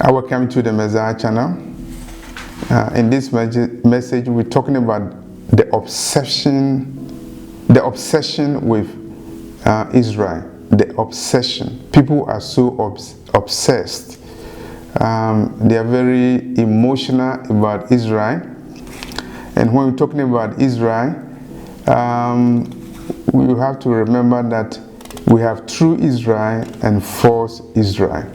Welcome to the Messiah channel. In this message, we're talking about the obsession with Israel. The obsession. People are so obsessed. They are very emotional about Israel. And when we're talking about Israel, we have to remember that we have true Israel and false Israel.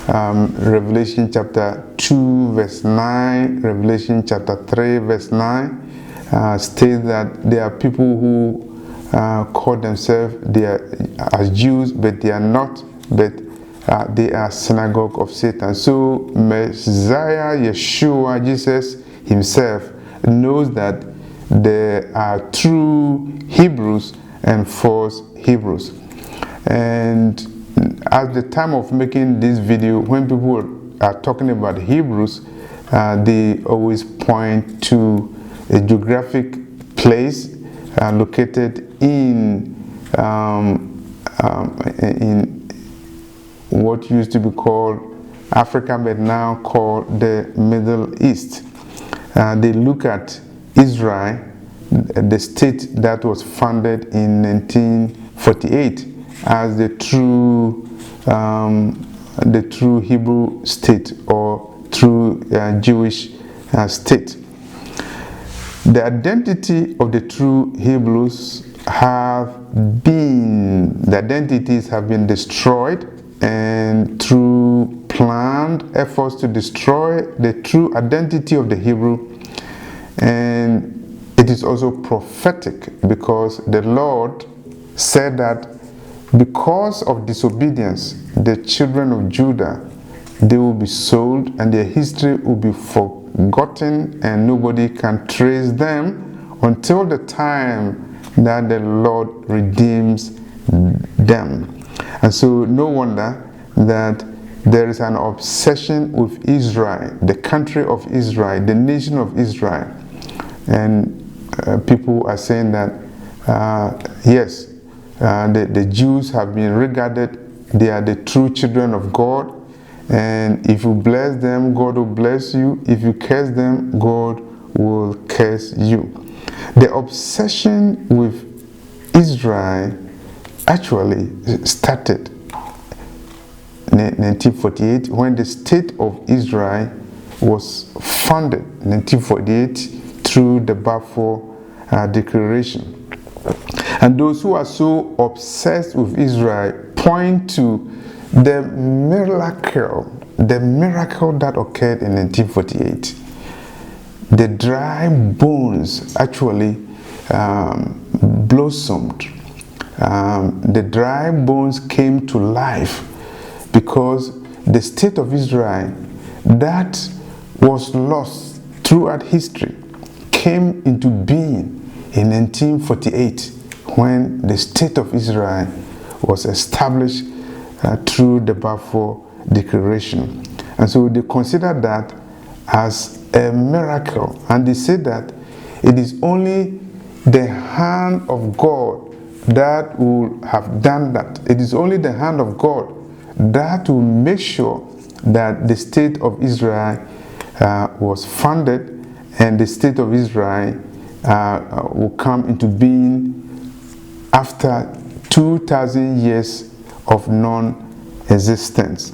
Revelation chapter 2 verse 9, Revelation chapter 3 verse 9 states that there are people who call themselves as Jews, but they are not, but they are synagogue of Satan. So Messiah, Yeshua, Jesus himself knows that there are true Hebrews and false Hebrews. And at the time of making this video, when people are talking about Hebrews, they always point to a geographic place located in what used to be called Africa, but now called the Middle East. They look at Israel, the state that was founded in 1948, as the true Hebrew state or true Jewish state. The identity of the true Hebrews the identities have been destroyed, and through planned efforts to destroy the true identity of the Hebrew. And it is also prophetic, because the Lord said that because of disobedience, the children of Judah, they will be sold and their history will be forgotten, and nobody can trace them until the time that the Lord redeems them. And so no wonder that there is an obsession with Israel, the country of Israel, the nation of Israel. And people are saying that yes, the Jews have been regarded, they are the true children of God, and if you bless them, God will bless you. If you curse them, God will curse you. The obsession with Israel actually started in 1948, when the state of Israel was founded in 1948 through the Balfour Declaration. And those who are so obsessed with Israel point to the miracle that occurred in 1948. The dry bones actually blossomed. The dry bones came to life, because the state of Israel that was lost throughout history came into being in 1948, when the state of Israel was established through the Balfour Declaration. And so they consider that as a miracle, and they say that it is only the hand of God that will have done that. It is only the hand of God that will make sure that the state of Israel was founded, and the state of Israel will come into being after 2,000 years of non-existence.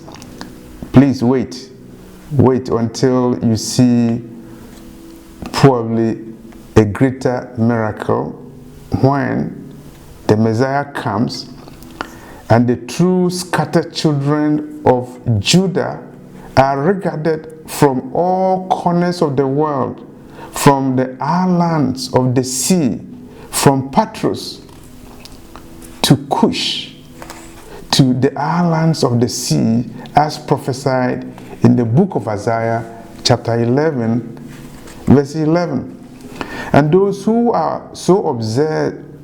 Please wait until you see probably a greater miracle, when the Messiah comes and the true scattered children of Judah are regarded from all corners of the world, from the islands of the sea, from Patros to Cush, to the islands of the sea, as prophesied in the book of Isaiah chapter 11 verse 11. And those who are so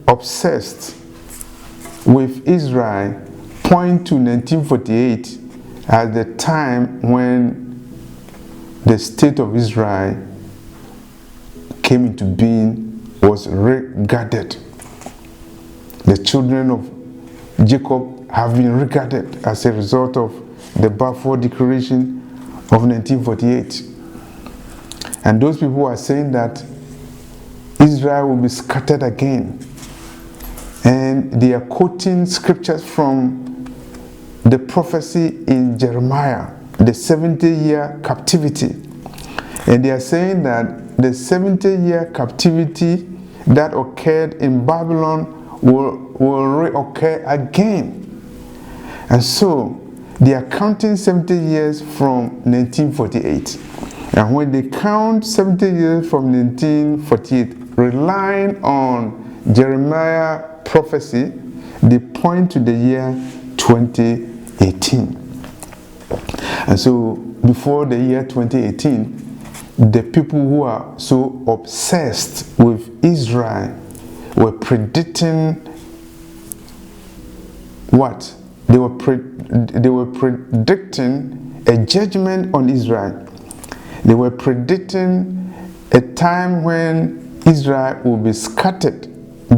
obsessed with Israel point to 1948 as the time when the state of Israel came into being, was regarded. The children of Jacob have been regarded as a result of the Balfour Declaration of 1948. And those people are saying that Israel will be scattered again. And they are quoting scriptures from the prophecy in Jeremiah, the 70-year captivity. And they are saying that the 70-year captivity that occurred in Babylon will reoccur again. And so they are counting 70 years from 1948. And when they count 70 years from 1948, relying on Jeremiah prophecy, they point to the year 2018. And so before the year 2018, the people who are so obsessed with Israel were predicting what? They were predicting a judgment on Israel. They were predicting a time when Israel will be scattered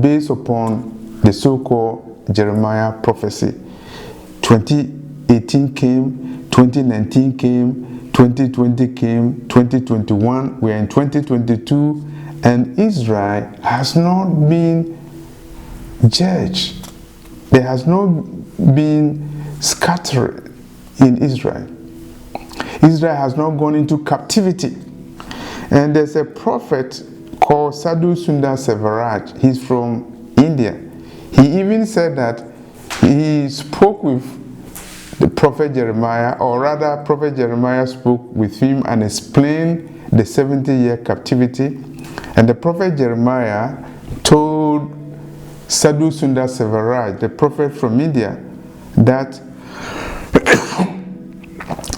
based upon the so-called Jeremiah prophecy. 2018 came, 2019 came, 2020 came, 2021, we are in 2022, and Israel has not been judged. There has not been scattered in Israel. Israel has not gone into captivity. And there's a prophet called Sadhu Sundar Sevaraj. He's from India. He even said that he spoke with the prophet Jeremiah, or rather prophet Jeremiah spoke with him and explained the 70-year captivity. And the prophet Jeremiah told Sadhu Sundar Sevaraj, the prophet from India, that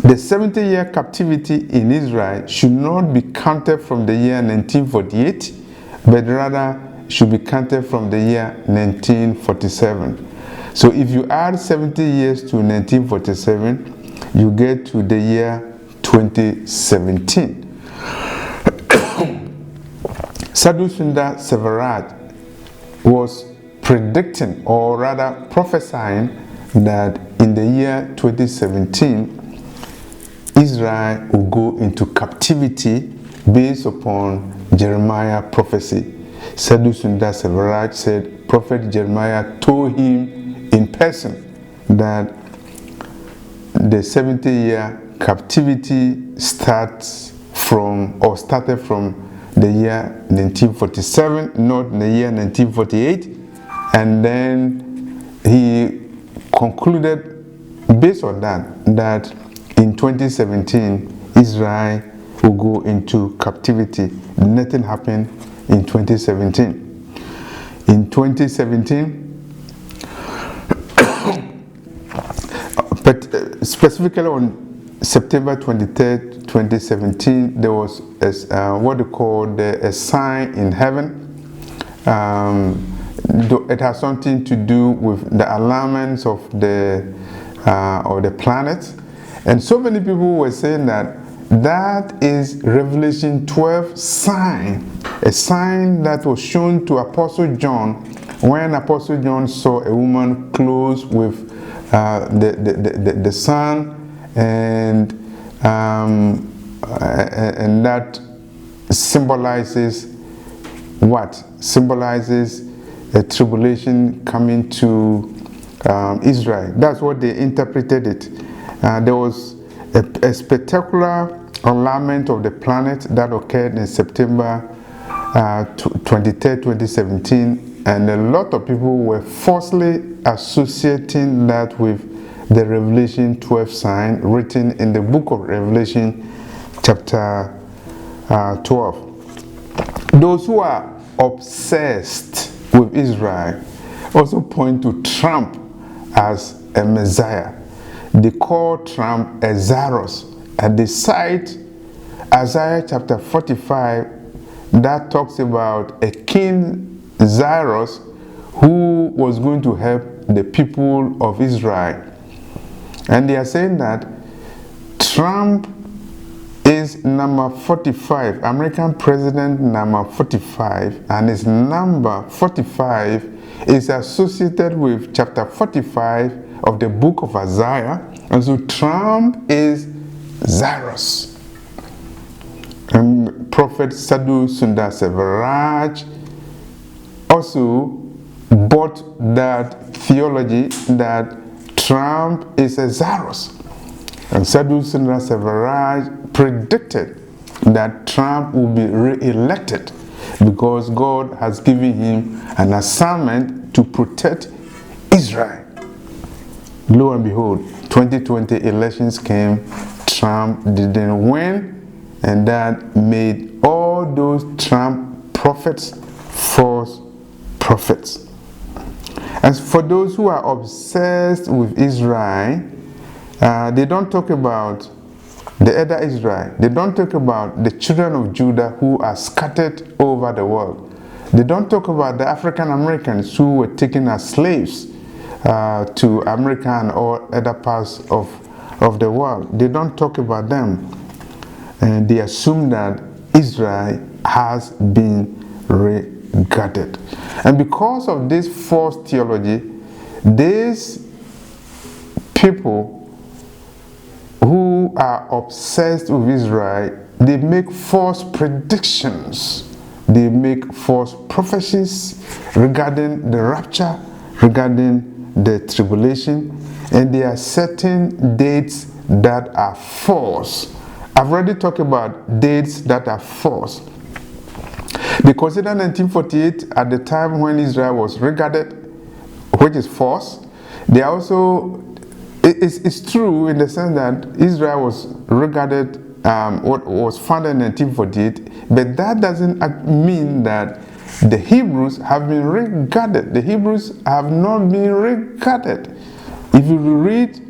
the 70-year captivity in Israel should not be counted from the year 1948, but rather should be counted from the year 1947. So if you add 70 years to 1947, you get to the year 2017. Sadhu Sundar Sevaraj was predicting, or rather prophesying, that in the year 2017, Israel will go into captivity based upon Jeremiah prophecy. Sadhu Sundar Sevaraj said Prophet Jeremiah told him in person that the 70-year captivity started from the year 1947, not the year 1948, and then he concluded based on that in 2017 Israel will go into captivity. Nothing happened in 2017. In 2017, but specifically on September 23rd, 2017, there was what they call a sign in heaven. It has something to do with the alignments of the planets, and so many people were saying that is Revelation 12 sign, a sign that was shown to Apostle John when Apostle John saw a woman clothed with the sun, and that symbolizes what? Symbolizes a tribulation coming to Israel. That's what they interpreted it. There was a spectacular alignment of the planet that occurred in September 23rd, 2017, and a lot of people were falsely associating that with the Revelation 12 sign written in the book of Revelation chapter 12. Those who are obsessed with Israel also point to Trump as a Messiah. They call Trump a Cyrus, and they cite Isaiah chapter 45 that talks about a king Cyrus who was going to help the people of Israel. And they are saying that Trump is number 45, American president number 45, and his number 45 is associated with chapter 45 of the book of Isaiah. And so Trump is Cyrus. And Prophet Sadhu Sundar Sevaraj also bought that theology that Trump is a Cyrus. And Sadhu Sundar Sevaraj predicted that Trump will be re-elected because God has given him an assignment to protect Israel. Lo and behold, 2020 elections came, Trump didn't win, and that made all those Trump prophets false prophets. As for those who are obsessed with Israel, they don't talk about the other Israel. They don't talk about the children of Judah who are scattered over the world. They don't talk about the African Americans who were taken as slaves to America and all other parts of the world. They don't talk about them. And they assume that Israel has been regarded. And because of this false theology, these people who are obsessed with Israel, they make false predictions. They make false prophecies regarding the rapture, regarding the tribulation, and they are setting dates that are false. I've already talked about dates that are false. They consider 1948 at the time when Israel was regarded, which is false. They also, it's true in the sense that Israel was regarded, what was founded in 1948, but that doesn't mean that the Hebrews have been regarded. The Hebrews have not been regarded. If you read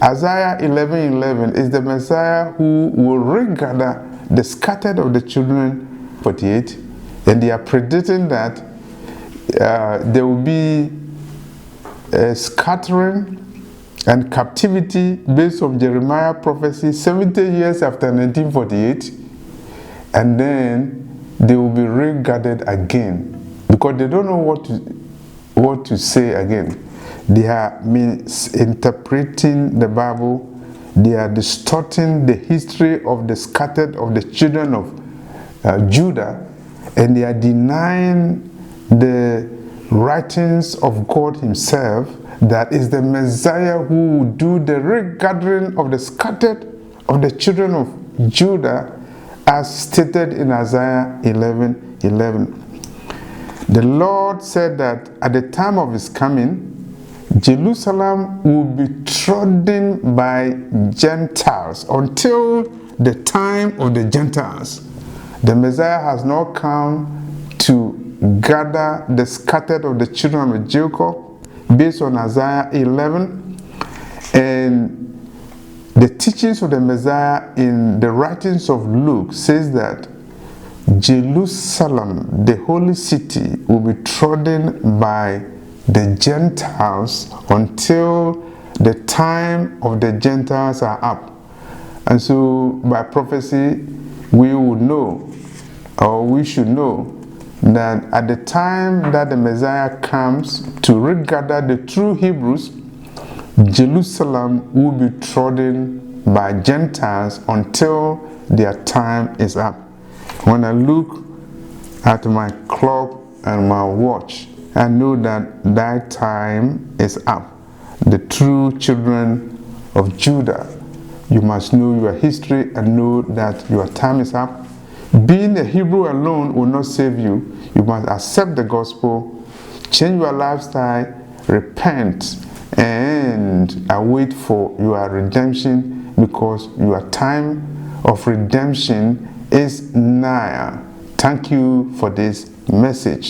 Isaiah 11:11, is the Messiah who will regather the scattered of the children 48, and they are predicting that there will be a scattering and captivity based on Jeremiah prophecy 70 years after 1948, and then they will be regathered again because they don't know what to say again. They are misinterpreting the Bible. They are distorting the history of the scattered of the children of Judah, and they are denying the writings of God himself, that is the Messiah who will do the regathering of the scattered of the children of Judah, as stated in Isaiah 11:11. The Lord said that at the time of his coming, Jerusalem will be trodden by Gentiles until the time of the Gentiles. The Messiah has not come to gather the scattered of the children of Jacob based on Isaiah 11, and the teachings of the Messiah in the writings of Luke says that Jerusalem, the holy city, will be trodden by the Gentiles until the time of the Gentiles are up. And so by prophecy we would know, or we should know, that at the time that the Messiah comes to regather the true Hebrews, Jerusalem will be trodden by Gentiles until their time is up. When I look at my clock and my watch, I know that that time is up. The true children of Judah, you must know your history and know that your time is up. Being a Hebrew alone will not save you. You must accept the gospel, change your lifestyle, repent, and await for your redemption, because your time of redemption is nigh. Thank you for this message.